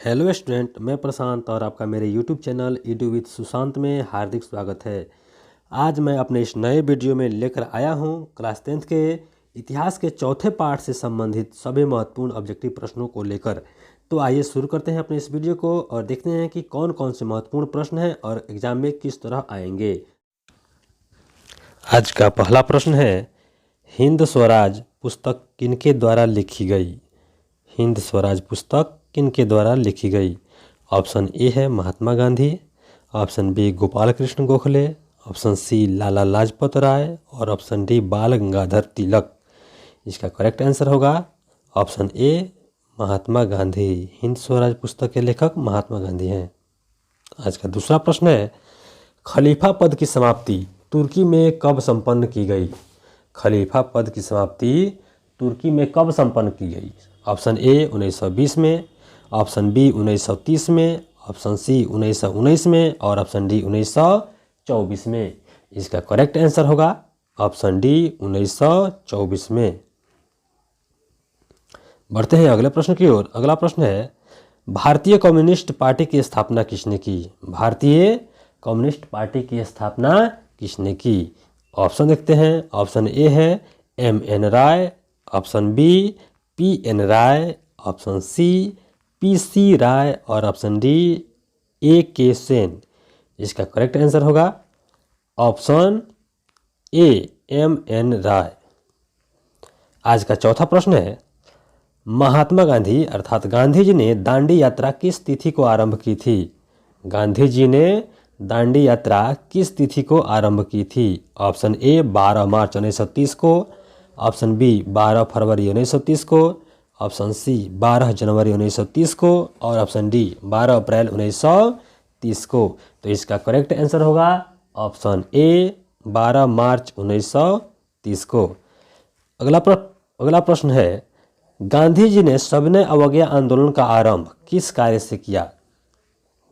Hello student, मैं प्रशांत और आपका मेरे YouTube channel Edu with Sushant में हार्दिक स्वागत है। आज मैं अपने इस नए वीडियो में लेकर आया हूं क्लास 10th के इतिहास के चौथे पार्ट से संबंधित सभी महत्वपूर्ण ऑब्जेक्टिव प्रश्नों को लेकर। तो आइए शुरू करते हैं अपने इस वीडियो को और देखते हैं कि कौन कौन से महत्वपूर्ण प्रश्न हैं और एग्जाम में किस तरह आएंगे। आज का पहला प्रश्न है, हिंद स्वराज पुस्तक किनके द्वारा लिखी गई? हिंद स्वराज पुस्तक किनके द्वारा लिखी गई? ऑप्शन ए है Mahatma Gandhi, option B Gopal Krishna Gokhale, option C Lala Lajpat Rai और ऑप्शन डी बाल गंगाधर तिलक। इसका करेक्ट आंसर होगा ऑप्शन ए महात्मा गांधी। हिंद स्वराज पुस्तक के लेखक महात्मा गांधी हैं। आज का दूसरा प्रश्न है, खलीफा पद की समाप्ति तुर्की में कब संपन्न की गई? खलीफा पद की समाप्ति तुर्की में कब संपन्न की गई? ऑप्शन ए 1920 में, ऑप्शन बी 1930 में, ऑप्शन सी 1919 में और ऑप्शन डी 1924 में। इसका करेक्ट आंसर होगा ऑप्शन डी 1924 में। बढ़ते हैं अगले प्रश्न की ओर। अगला प्रश्न है, भारतीय कम्युनिस्ट पार्टी की स्थापना किसने की? भारतीय कम्युनिस्ट पार्टी की स्थापना किसने की? ऑप्शन देखते हैं। ऑप्शन ए है M.N. Roy, option B P.N. राय, ऑप्शन सी P.C. राय और ऑप्शन डी A.K. सेन। इसका करेक्ट आंसर होगा ऑप्शन ए M.N. राय। आज का चौथा प्रश्न है, महात्मा गांधी अर्थात गांधी जी ने दांडी यात्रा किस तिथि को आरंभ की थी? गांधी जी ने दांडी यात्रा किस तिथि को आरंभ की थी? ऑप्शन ए 12 मार्च 1930 को, ऑप्शन बी 12 फरवरी 1930 को, ऑप्शन सी 12 जनवरी 1930 को और ऑप्शन डी 12 अप्रैल 1930 को। तो इसका करेक्ट आंसर होगा ऑप्शन ए 12 मार्च 1930 को। अगला प्रश्न है, गांधी जी ने सविनय अवज्ञा आंदोलन का आरंभ किस कार्य से किया?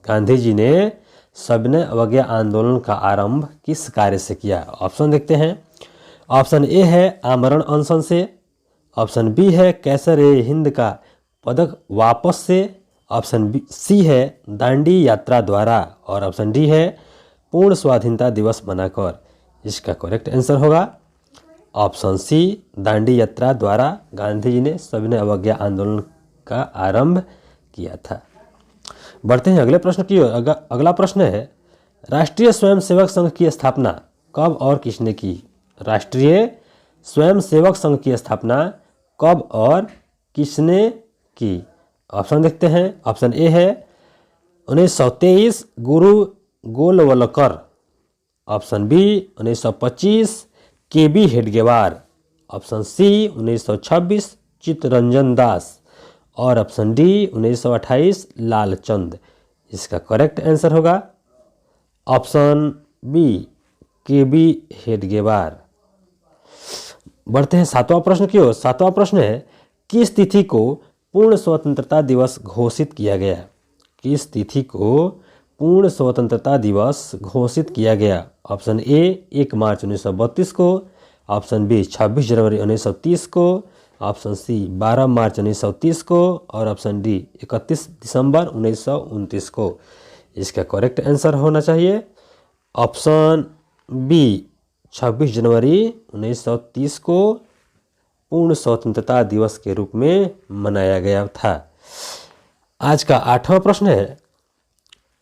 गांधी जी ने सविनय अवज्ञा आंदोलन का आरंभ किस कार्य से किया? ऑप्शन देखते हैं। ऑप्शन ए है आमरण अनशन से, ऑप्शन बी है कैसर ए हिंद का पदक वापस से, ऑप्शन सी है दांडी यात्रा द्वारा और ऑप्शन डी है पूर्ण स्वाधीनता दिवस मनाकर। इसका करेक्ट आंसर होगा ऑप्शन सी दांडी यात्रा द्वारा गांधी जी ने सविनय अवज्ञा आंदोलन का आरंभ किया था। बढ़ते हैं अगले प्रश्न की ओर। अगला प्रश्न है, राष्ट्रीय स्वयंसेवक संघ की स्थापना कब और किसने की? राष्ट्रीय स्वयंसेवक संघ की स्थापना कब और किसने की? ऑप्शन देखते हैं। ऑप्शन ए है 1923 Guru Golwalkar, option B 1925 KB Hedgewar, option C 1926 Chittaranjan Das और ऑप्शन डी 1928 लालचंद। इसका करेक्ट आंसर होगा ऑप्शन बी KB हेडगेवार। बढ़ते हैं सातवां प्रश्न की ओर। सातवां प्रश्न है, किस तिथि को पूर्ण स्वतंत्रता दिवस घोषित किया गया? किस तिथि को पूर्ण स्वतंत्रता दिवस घोषित किया गया? ऑप्शन ए 1 मार्च 1932 को, ऑप्शन बी 26 जनवरी 1930 को, ऑप्शन सी 12 मार्च 1930 को और ऑप्शन डी 31 दिसंबर 1929 को। इसका करेक्ट आंसर होना चाहिए ऑप्शन बी 26 जनवरी 1930 को पूर्ण स्वतंत्रता दिवस के रूप में मनाया गया था। आज का आठवां प्रश्न है,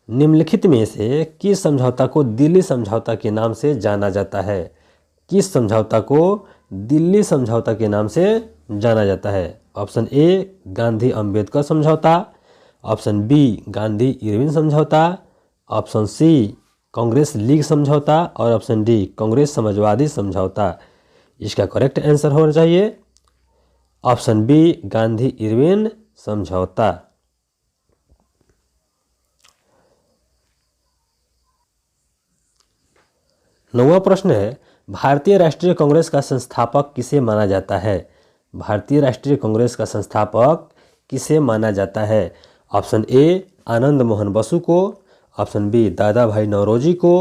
निम्नलिखित में से किस समझौता को दिल्ली समझौता के नाम से जाना जाता है? किस समझौता को दिल्ली समझौता के नाम से जाना जाता है? ऑप्शन ए गांधी अंबेडकर समझौता, ऑप्शन बी गांधी इरविन समझौता, ऑप्शन सी कांग्रेस लीग समझौता और ऑप्शन डी कांग्रेस समाजवादी समझौता। इसका करेक्ट आंसर होना चाहिए ऑप्शन बी गांधी इरविन समझौता। नौवां प्रश्न है, भारतीय राष्ट्रीय कांग्रेस का संस्थापक किसे माना जाता है? भारतीय राष्ट्रीय कांग्रेस का संस्थापक किसे माना जाता है? ऑप्शन ए आनंद मोहन बसु को, ऑप्शन बी दादा भाई नौरोजी को,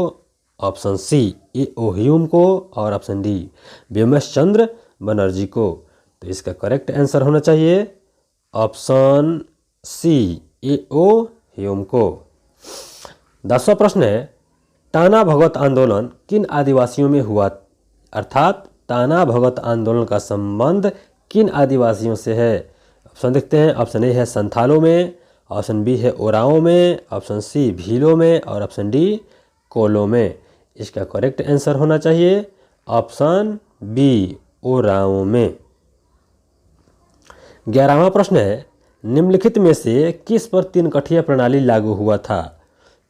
ऑप्शन सी A.O. ह्यूम को और ऑप्शन डी बिमस चंद्र बनर्जी को। तो इसका करेक्ट आंसर होना चाहिए ऑप्शन सी A.O. ह्योमको। 10वां प्रश्न है, टाना भगत आंदोलन किन आदिवासियों में हुआ, अर्थात टाना भगत आंदोलन का संबंध किन आदिवासियों से है। ऑप्शन देखते हैं। ऑप्शन ए है संथालों में, ऑप्शन बी है ओराओं में, ऑप्शन सी भीलों में और ऑप्शन डी कोलों में। इसका करेक्ट आंसर होना चाहिए ऑप्शन बी, ओराओं में। 11वां प्रश्न है, निम्नलिखित में से किस पर तीन कठिया प्रणाली लागू हुआ था।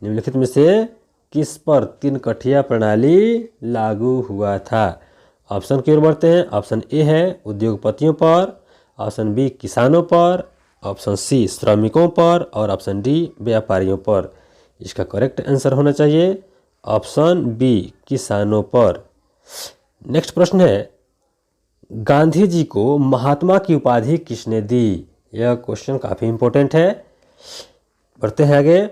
निम्नलिखित में से किस पर तीन कठिया प्रणाली लागू हुआ था। ऑप्शन की ओर बढ़ते हैं। ऑप्शन ए है उद्योगपतियों पर, ऑप्शन बी किसानों पर, ऑप्शन सी श्रमिकों पर और ऑप्शन डी व्यापारियों पर। इसका करेक्ट आंसर होना चाहिए ऑप्शन बी, किसानों पर। नेक्स्ट प्रश्न है, गांधी जी को महात्मा की उपाधि किसने दी। यह क्वेश्चन काफ़ी इंपॉर्टेंट है। बढ़ते हैं आगे।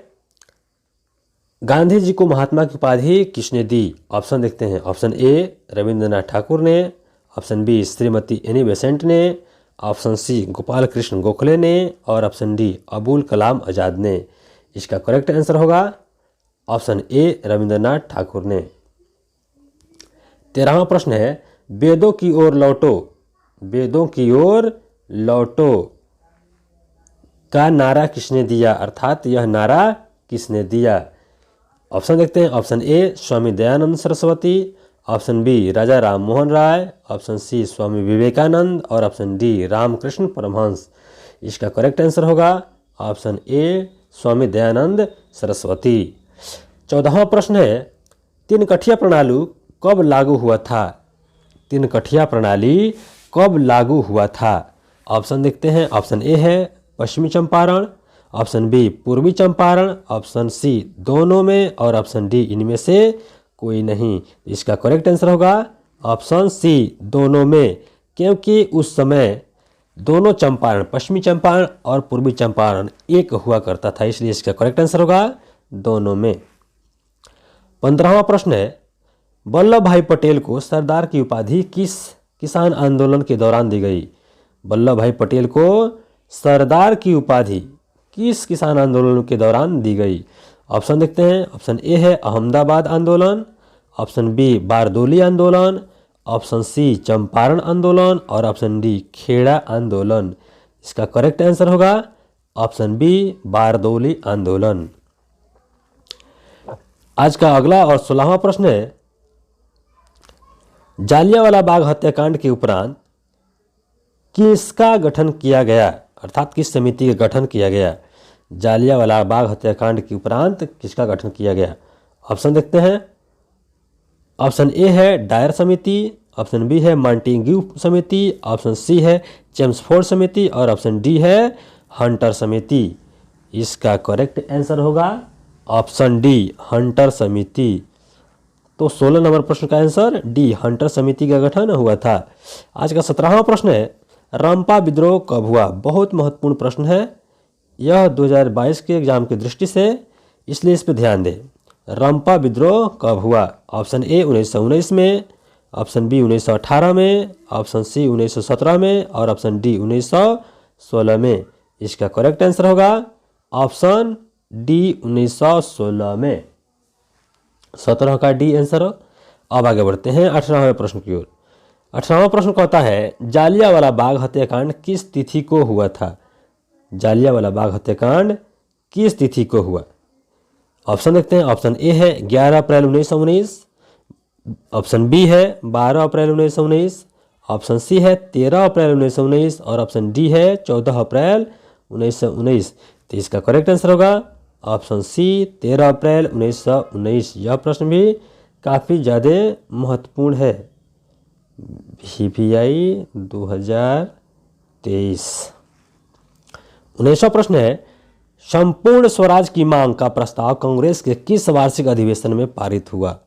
गांधी जी को महात्मा की उपाधि किसने दी। ऑप्शन देखते हैं। ऑप्शन ए रविंद्रनाथ ठाकुर ने, option B Shrimati Annie Besant ने, ऑप्शन सी गोपाल कृष्ण गोखले ने और ऑप्शन डी अबुल कलाम आज़ाद ने। इसका करेक्ट आंसर होगा ऑप्शन ए, रविंद्रनाथ ठाकुर ने। 13वां प्रश्न है, वेदों की ओर लौटो, वेदों की ओर लौटो का नारा किसने दिया, अर्थात यह नारा किसने दिया। ऑप्शन देखते हैं। Option A Swami Dayanand Saraswati, option B Raja Ram Mohan Roy, option C Swami Vivekananda और ऑप्शन डी रामकृष्ण परमहंस। इसका करेक्ट आंसर होगा ऑप्शन ए, स्वामी दयानंद सरस्वती। 14वां प्रश्न है, तीन कठिया प्रणाली कब लागू हुआ था। तीन कठिया प्रणाली कब लागू हुआ था। ऑप्शन देखते हैं। ऑप्शन ए है पश्चिमी चंपारण, ऑप्शन बी पूर्वी चंपारण, ऑप्शन सी दोनों में और ऑप्शन डी इनमें से कोई नहीं। इसका करेक्ट आंसर होगा ऑप्शन सी, दोनों में, क्योंकि उस समय दोनों चंपारण, पश्चिमी चंपारण और पूर्वी चंपारण एक हुआ करता था, इसलिए इसका करेक्ट आंसर होगा दोनों में। 15वां प्रश्न है, वल्लभ भाई पटेल को सरदार की उपाधि किस किसान आंदोलन के दौरान दी गई। वल्लभ भाई पटेल को सरदार की उपाधि किस किसान आंदोलन के दौरान दी गई। ऑप्शन देखते हैं। ऑप्शन ए है अहमदाबाद आंदोलन, ऑप्शन बी बारदोली आंदोलन, ऑप्शन सी चंपारण आंदोलन और ऑप्शन डी खेड़ा आंदोलन। इसका करेक्ट आंसर होगा ऑप्शन बी, बारदोली आंदोलन। आज का अगला और 16वां प्रश्न है, जालियांवाला बाग हत्याकांड के उपरांत किसका गठन किया गया, अर्थात किस समिति का गठन किया गया। जालियांवाला बाग हत्याकांड के उपरांत किसका गठन किया गया। ऑप्शन देखते हैं। ऑप्शन ए है डायर समिति, ऑप्शन बी है मॉन्टेग्यू समिति, ऑप्शन सी है चेम्सफोर्ड समिति और ऑप्शन डी है हंटर समिति। इसका करेक्ट आंसर होगा ऑप्शन डी, हंटर समिति। तो 16 नंबर प्रश्न का आंसर डी, हंटर समिति का गठन हुआ था। आज का 17वां प्रश्न है, रंपा विद्रोह कब हुआ। बहुत महत्वपूर्ण प्रश्न है यह 2022 के एग्जाम की दृष्टि से, इसलिए इस पर ध्यान दें। रंपा विद्रोह कब हुआ। ऑप्शन ए 1919 में, ऑप्शन बी 1918 में, ऑप्शन सी 1917 में और ऑप्शन डी 1916 में। इसका करेक्ट आंसर होगा ऑप्शन डी, 1916 में। 17 का डी आंसर। अब आगे बढ़ते हैं 18वें प्रश्न की ओर। 18वां प्रश्न कहता है, जालियांवाला बाग हत्याकांड किस तिथि को हुआ था। जालियांवाला बाग हत्याकांड किस तिथि को हुआ। ऑप्शन देखते हैं। ऑप्शन ए है 11 अप्रैल 1919, ऑप्शन बी है 12 अप्रैल 1919, ऑप्शन सी है 13 अप्रैल 1919 और ऑप्शन डी है 14 अप्रैल 1919। तो इसका करेक्ट आंसर होगा ऑप्शन सी, 13 अप्रैल 1919। यह प्रश्न भी काफ़ी ज़्यादा महत्वपूर्ण है, VVI 2023। 19वां प्रश्न है, संपूर्ण स्वराज की मांग का प्रस्ताव कांग्रेस के किस वार्षिक अधिवेशन में पारित हुआ।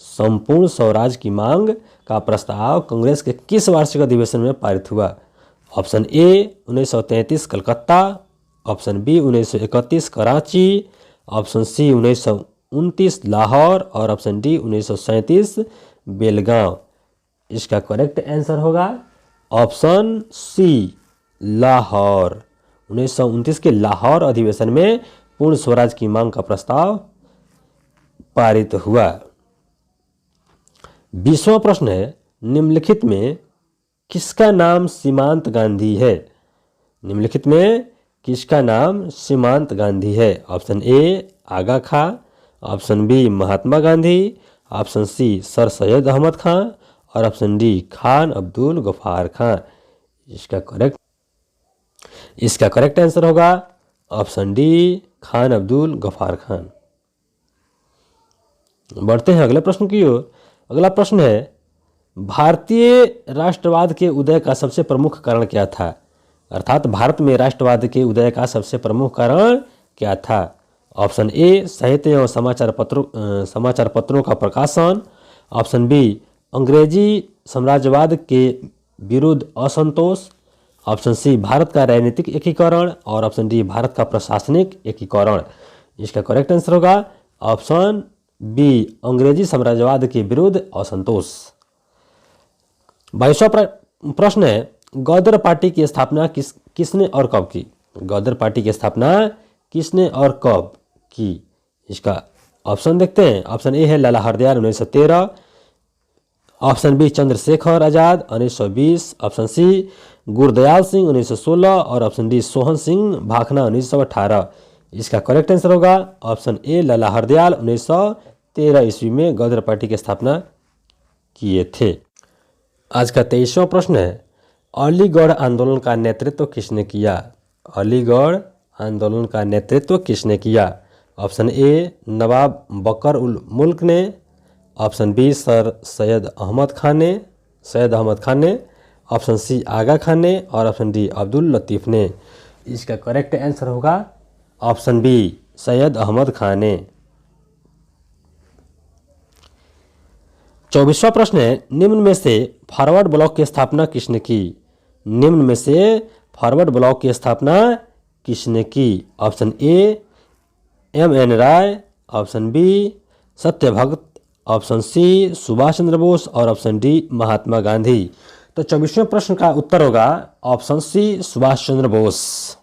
संपूर्ण स्वराज की मांग का प्रस्ताव कांग्रेस के किस वार्षिक अधिवेशन में पारित हुआ। Option A 1933 Calcutta, option B 1931 Karachi, option C 1929 Lahore और ऑप्शन डी 1937 बेलगांव। इसका करेक्ट आंसर होगा ऑप्शन सी, लाहौर। 1929 के लाहौर अधिवेशन में पूर्ण स्वराज की मांग का प्रस्ताव पारित हुआ। 20वां प्रश्न है, निम्नलिखित में किसका नाम सीमांत गांधी है? निम्नलिखित में किसका नाम सीमांत गांधी है? Option A Aga Khan, option B Mahatma Gandhi, option C sir Syed Ahmad Khan और ऑप्शन डी खान अब्दुल गफ्फार खां। इसका करेक्ट आंसर होगा ऑप्शन डी खान अब्दुल गफ्फार खान। बढ़ते हैं अगले प्रश्न की ओर। अगला प्रश्न है, भारतीय राष्ट्रवाद के उदय का सबसे प्रमुख कारण क्या था? अर्थात भारत में राष्ट्रवाद के उदय का सबसे प्रमुख कारण क्या था? ऑप्शन ए साहित्य एवं समाचार पत्रों का प्रकाशन, ऑप्शन बी अंग्रेजी साम्राज्यवाद के विरुद्ध असंतोष, ऑप्शन सी भारत का राजनीतिक एकीकरण और ऑप्शन डी भारत का प्रशासनिक एकीकरण। इसका करेक्ट आंसर होगा ऑप्शन बी अंग्रेजी साम्राज्यवाद के विरुद्ध असंतोष। 22वां प्रश्न है, गदर पार्टी की स्थापना किसने और कब की? गदर पार्टी की स्थापना किसने और कब की? इसका ऑप्शन देखते हैं। ऑप्शन ए है लाला Hardayal 1913, option B Chandrashekhar Azad 1920, option C Gurdayal Singh 1916 और ऑप्शन डी सोहन सिंह भाखना 1918। इसका करेक्ट आंसर होगा ऑप्शन ए लाला हरदयाल 1913 ईस्वी में गदर पार्टी की स्थापना किए थे। आज का 23वां प्रश्न है, अलीगढ़ आंदोलन का नेतृत्व किसने किया? अलीगढ़ आंदोलन का नेतृत्व किसने किया? ऑप्शन ए नवाब बकर उल मुल्क ने, option B sir Syed Ahmad Khan ने, ऑप्शन सी आगा खान ने और ऑप्शन डी अब्दुल लतीफ़ ने। इसका करेक्ट आंसर होगा ऑप्शन बी सैयद अहमद खान ने। 24वां प्रश्न है, निम्न में से फॉरवर्ड ब्लॉक की स्थापना किसने की? निम्न में से फॉरवर्ड ब्लॉक की स्थापना किसने की? Option A M.N. Roy, option B Satyabhakt, option C Subhash Chandra Bose और ऑप्शन डी महात्मा गांधी। तो 24वें प्रश्न का उत्तर होगा ऑप्शन सी सुभाष चंद्र बोस।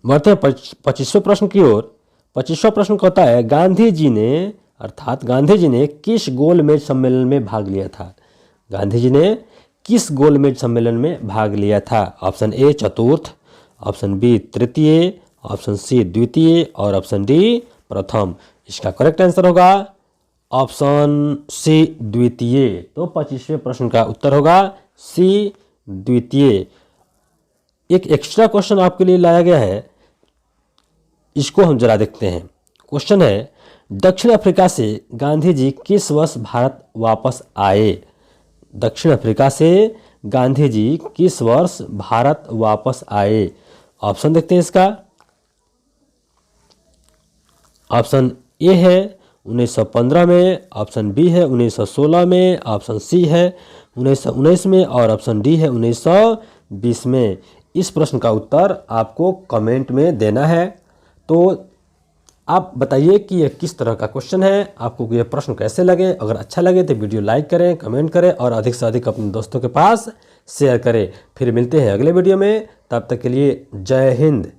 बढ़ते हैं 25वें प्रश्न की ओर। 25वां प्रश्न कहता है, गांधी जी ने किस गोलमेज सम्मेलन में भाग लिया था? गांधी जी ने किस गोलमेज सम्मेलन में भाग लिया था? ऑप्शन ए चतुर्थ, ऑप्शन बी तृतीय, ऑप्शन सी द्वितीय और ऑप्शन डी प्रथम। इसका करेक्ट आंसर होगा ऑप्शन सी द्वितीय। तो 25वें प्रश्न का उत्तर होगा सी द्वितीय। एक एक्स्ट्रा क्वेश्चन आपके लिए लाया गया है, इसको हम जरा देखते हैं। क्वेश्चन है, दक्षिण अफ्रीका से गांधी जी किस वर्ष भारत वापस आए? दक्षिण अफ्रीका से गांधी जी किस वर्ष भारत वापस आए? ऑप्शन देखते हैं इसका। ऑप्शन ए है 1915 में, ऑप्शन बी है 1916 में, ऑप्शन सी है 1919 में और ऑप्शन डी है 1920 में। इस प्रश्न का उत्तर आपको कमेंट में देना है। तो आप बताइए कि यह किस तरह का क्वेश्चन है, आपको यह प्रश्न कैसे लगे। अगर अच्छा लगे तो वीडियो लाइक करें, कमेंट करें और अधिक से अधिक अपने दोस्तों के पास शेयर करें। फिर मिलते हैं अगले वीडियो में, तब तक के लिए जय हिंद।